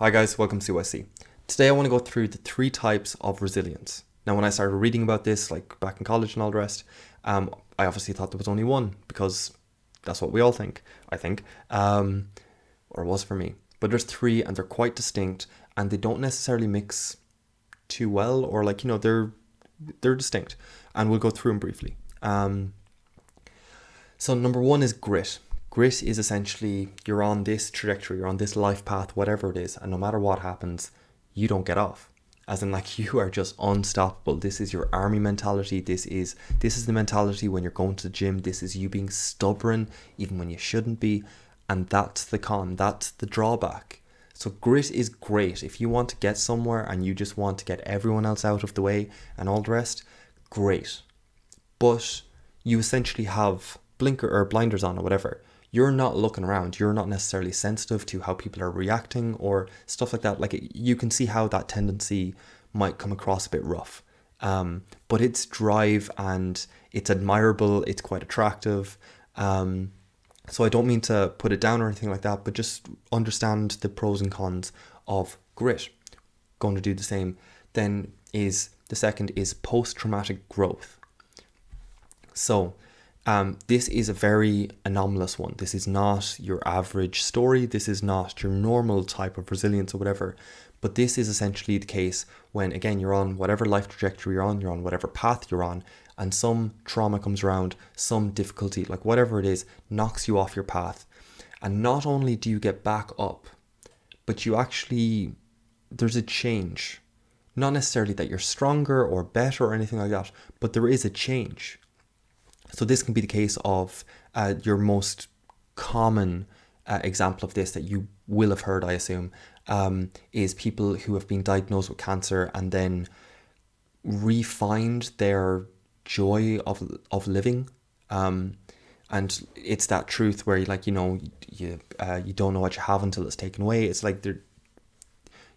Hi guys, welcome to CYC. Today I want to go through the three types of resilience. Now when I started reading about this, like back in college and all the rest, I obviously thought there was only one because that's what we all think, I think, or it was for me. But there's three and they're quite distinct and they don't necessarily mix too well or they're distinct and we'll go through them briefly. So number one is grit. Grit is essentially you're on this trajectory, you're on this life path, whatever it is, and no matter what happens, you don't get off. As in, like, you are just unstoppable. This is your army mentality. This is the mentality when you're going to the gym. This is you being stubborn even when you shouldn't be, and that's the con. That's the drawback. So grit is great if you want to get somewhere and you just want to get everyone else out of the way and all the rest. Great, but you essentially have blinker or blinders on or whatever. You're not looking around. You're not necessarily sensitive to how people are reacting or stuff like that. Like, you can see how that tendency might come across a bit rough. But it's drive and it's admirable. It's quite attractive. So I don't mean to put it down or anything like that, but just understand the pros and cons of grit. Going to do the same. Then is the second is post-traumatic growth. So this is a very anomalous one. This is not your average story. This is not your normal type of resilience or whatever. But this is essentially the case when, again, you're on whatever life trajectory you're on whatever path you're on, and some trauma comes around, some difficulty, like whatever it is, knocks you off your path. And not only do you get back up, but there's a change. Not necessarily that you're stronger or better or anything like that, but there is a change. So this can be the case of your most common example of this that you will have heard, I assume, is people who have been diagnosed with cancer and then re-find their joy of living. And it's that truth where you don't know what you have until it's taken away. It's like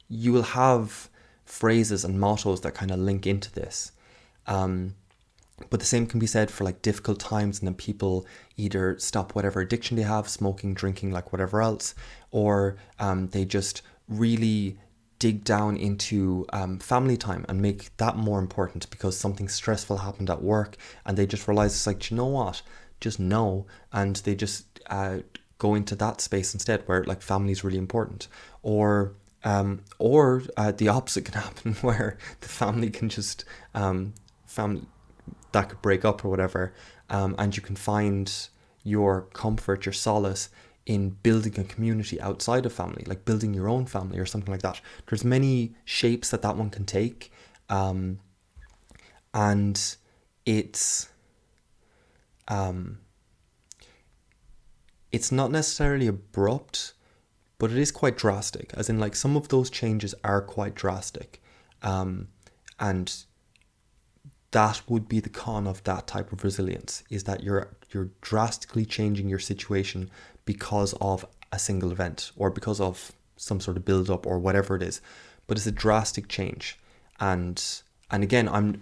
you will have phrases and mottos that kind of link into this. But the same can be said for like difficult times, and then people either stop whatever addiction they have, smoking, drinking, like whatever else, or they just really dig down into family time and make that more important because something stressful happened at work, and they just realize it's like, do you know what? Just no, and they just go into that space instead, where like family is really important, or the opposite can happen, where the family can just family that could break up or whatever, and you can find your comfort, your solace in building a community outside of family, like building your own family or something like that. There's many shapes that one can take, and it's not necessarily abrupt, but it is quite drastic, as in like some of those changes are quite drastic, and that would be the con of that type of resilience, is that you're drastically changing your situation because of a single event or because of some sort of build up or whatever it is. But it's a drastic change. And again, I'm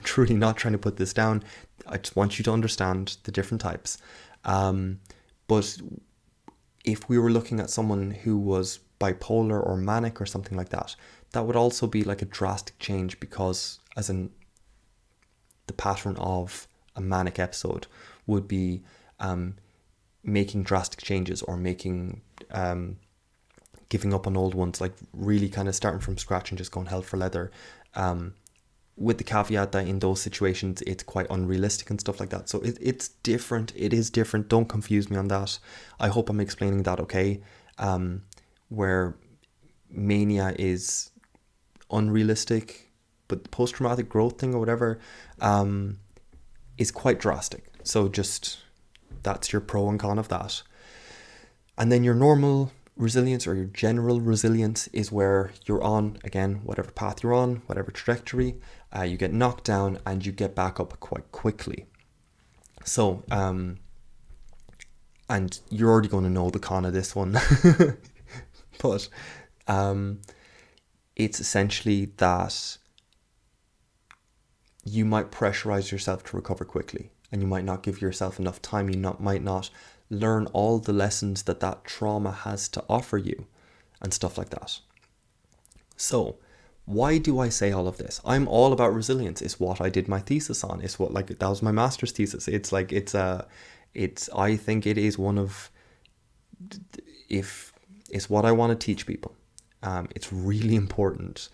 truly not trying to put this down. I just want you to understand the different types. But if we were looking at someone who was bipolar or manic or something like that, that would also be like a drastic change, because as in the pattern of a manic episode would be making drastic changes or making giving up on old ones, like really kind of starting from scratch and just going hell for leather, with the caveat that in those situations it's quite unrealistic and stuff like that. So it's different. It is different. Don't confuse me on that. I hope I'm explaining that okay. Where mania is unrealistic, but the post-traumatic growth thing or whatever is quite drastic. So just that's your pro and con of that. And then your normal resilience or your general resilience is where you're on, again, whatever path you're on, whatever trajectory, you get knocked down and you get back up quite quickly. So, and you're already going to know the con of this one, but it's essentially that you might pressurize yourself to recover quickly, and you might not give yourself enough time. You might not learn all the lessons that trauma has to offer you. and stuff like that. So why do I say all of this? I'm all about resilience. It's what I did my thesis on. It's what, like, that was my master's thesis. It's like, I think it is one of, if it's what I want to teach people. It's really important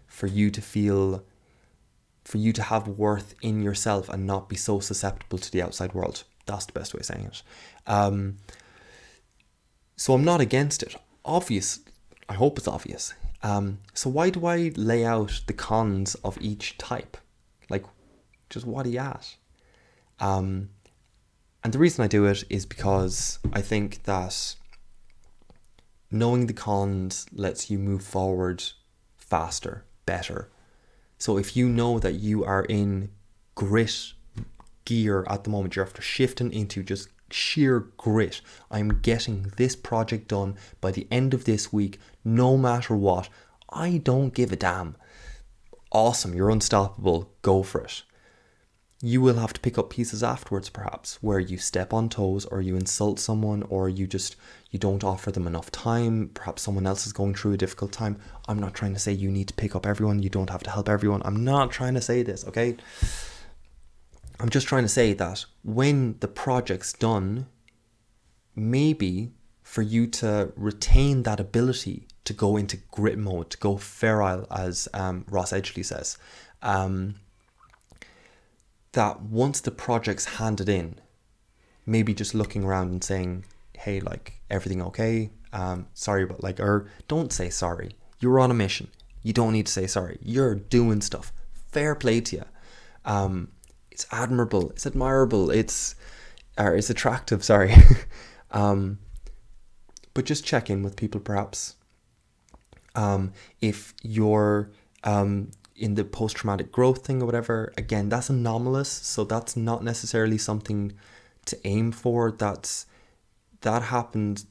for you to feel, for you to have worth in yourself and not be so susceptible to the outside world. That's the best way of saying it. So I'm not against it. Obvious. I hope it's obvious. So why do I lay out the cons of each type? Like, just what are you at? And the reason I do it is because I think that knowing the cons lets you move forward faster, better. So if you know that you are in grit gear at the moment, you're after shifting into just sheer grit. I'm getting this project done by the end of this week, no matter what. I don't give a damn. Awesome, you're unstoppable, go for it. You will have to pick up pieces afterwards, perhaps, where you step on toes, or you insult someone, or you don't offer them enough time. Perhaps someone else is going through a difficult time. I'm not trying to say you need to pick up everyone. You don't have to help everyone. I'm not trying to say this, okay? I'm just trying to say that when the project's done, maybe for you to retain that ability to go into grit mode, to go feral, as Ross Edgley says, that once the project's handed in, maybe just looking around and saying, hey, like, everything okay? Sorry, but like, or don't say sorry. You're on a mission. You don't need to say sorry. You're doing stuff. Fair play to you. It's admirable. It's admirable. It's attractive. Sorry. But just check in with people, perhaps. If you're in the post-traumatic growth thing or whatever, again, that's anomalous, so that's not necessarily something to aim for. That happened.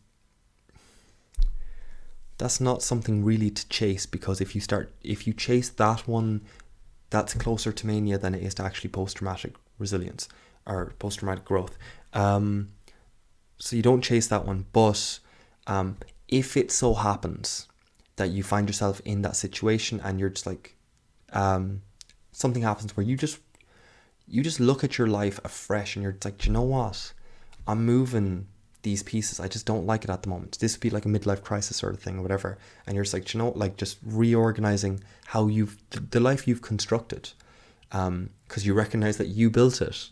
That's not something really to chase, because if you chase that one, that's closer to mania than it is to actually post-traumatic resilience or post-traumatic growth. So you don't chase that one, but if it so happens that you find yourself in that situation and you're just like, something happens where you just look at your life afresh and you're like, do you know what? I'm moving these pieces. I just don't like it at the moment. This would be like a midlife crisis sort of thing or whatever. And you're just like, do you know, like, just reorganizing how the life you've constructed. Because you recognize that you built it.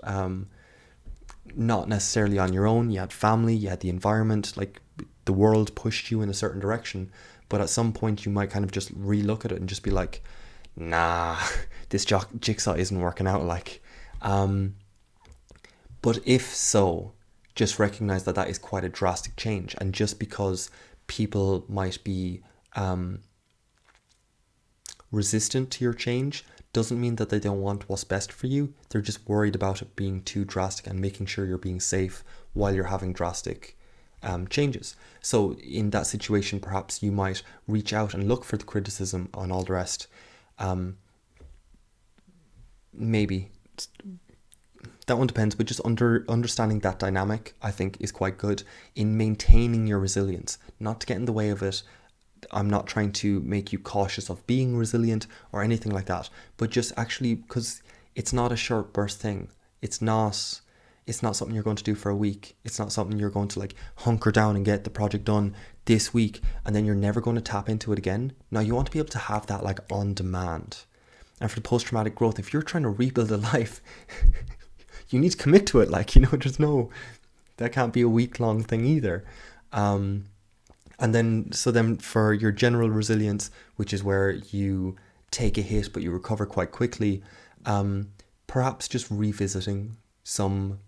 Not necessarily on your own. You had family, you had the environment, like the world pushed you in a certain direction. But at some point you might kind of just re-look at it and just be like, nah, this jigsaw isn't working out, like. But if so, just recognize that is quite a drastic change. And just because people might be resistant to your change doesn't mean that they don't want what's best for you. They're just worried about it being too drastic and making sure you're being safe while you're having drastic changes. So in that situation, perhaps you might reach out and look for the criticism and all the rest. Maybe that one depends, but just understanding that dynamic, I think, is quite good in maintaining your resilience, not to get in the way of it. I'm not trying to make you cautious of being resilient or anything like that, but just actually, because it's not a short burst thing. It's not something you're going to do for a week. It's not something you're going to like hunker down and get the project done this week and then you're never going to tap into it again. Now, you want to be able to have that like on demand. And for the post-traumatic growth, if you're trying to rebuild a life, you need to commit to it. Like, that can't be a week-long thing either. And then for your general resilience, which is where you take a hit but you recover quite quickly, perhaps just revisiting some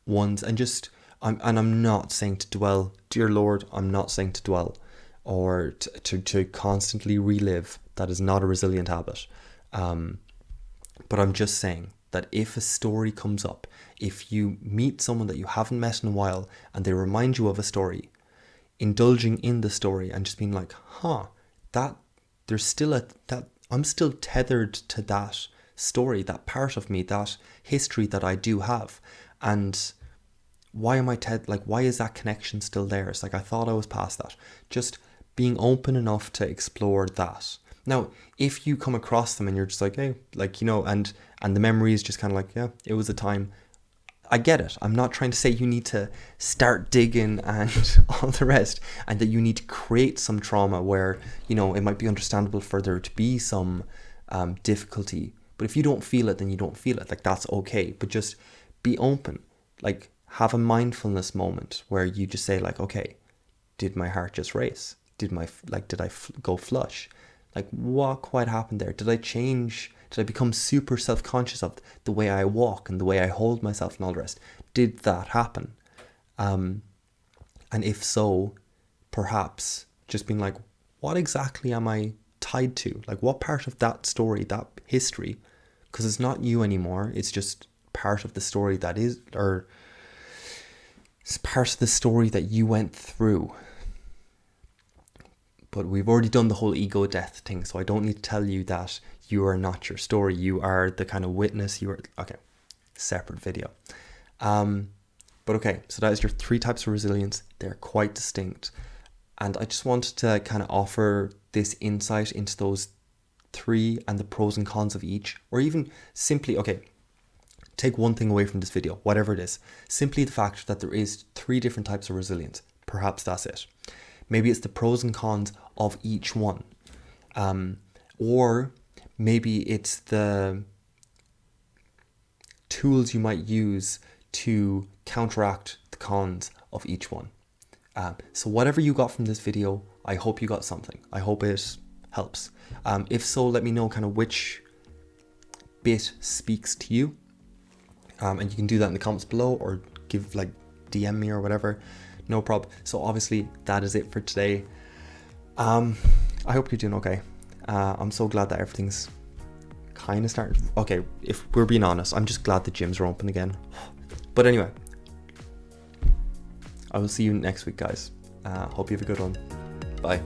ones and just, I'm not saying to dwell, dear Lord, I'm not saying to dwell or to constantly relive. That is not a resilient habit. But I'm just saying that if a story comes up, if you meet someone that you haven't met in a while and they remind you of a story, indulging in the story and just being like, that there's still that I'm still tethered to that story, that part of me, that history that I do have. And why am I why is that connection still there? It's like, I thought I was past that. Just being open enough to explore that. Now, if you come across them and you're just like, hey, like, you know, and the memory is just kind of like, yeah, it was a time. I get it. I'm not trying to say you need to start digging and all the rest, and that you need to create some trauma where, you know, it might be understandable for there to be some difficulty. But if you don't feel it, then you don't feel it. Like, that's okay. But just be open. Like, have a mindfulness moment where you just say, like, okay, did my heart just race? Did I go flush? Like, what quite happened there? Did I change? Did I become super self-conscious of the way I walk and the way I hold myself and all the rest? Did that happen? And if so, perhaps just being like, what exactly am I tied to? Like, what part of that story, that history, because it's not you anymore, it's just part of the story that is, or it's part of the story that you went through. But we've already done the whole ego death thing, so I don't need to tell you that you are not your story. You are the kind of witness. You are, okay, separate video. But okay, so that is your 3 types of resilience. They're quite distinct. And I just wanted to kind of offer this insight into those 3 and the pros and cons of each, or even simply, okay, take one thing away from this video, whatever it is, simply the fact that there is 3 different types of resilience. Perhaps that's it. Maybe it's the pros and cons of each one. Or maybe it's the tools you might use to counteract the cons of each one. So whatever you got from this video, I hope you got something. I hope it helps. If so, let me know kind of which bit speaks to you. And you can do that in the comments below, or give, like, DM me or whatever. No problem. So obviously that is it for today. I hope you're doing okay. I'm so glad that everything's kind of starting. Okay, if we're being honest, I'm just glad the gyms are open again. But anyway, I will see you next week, guys. Hope you have a good one. Bye.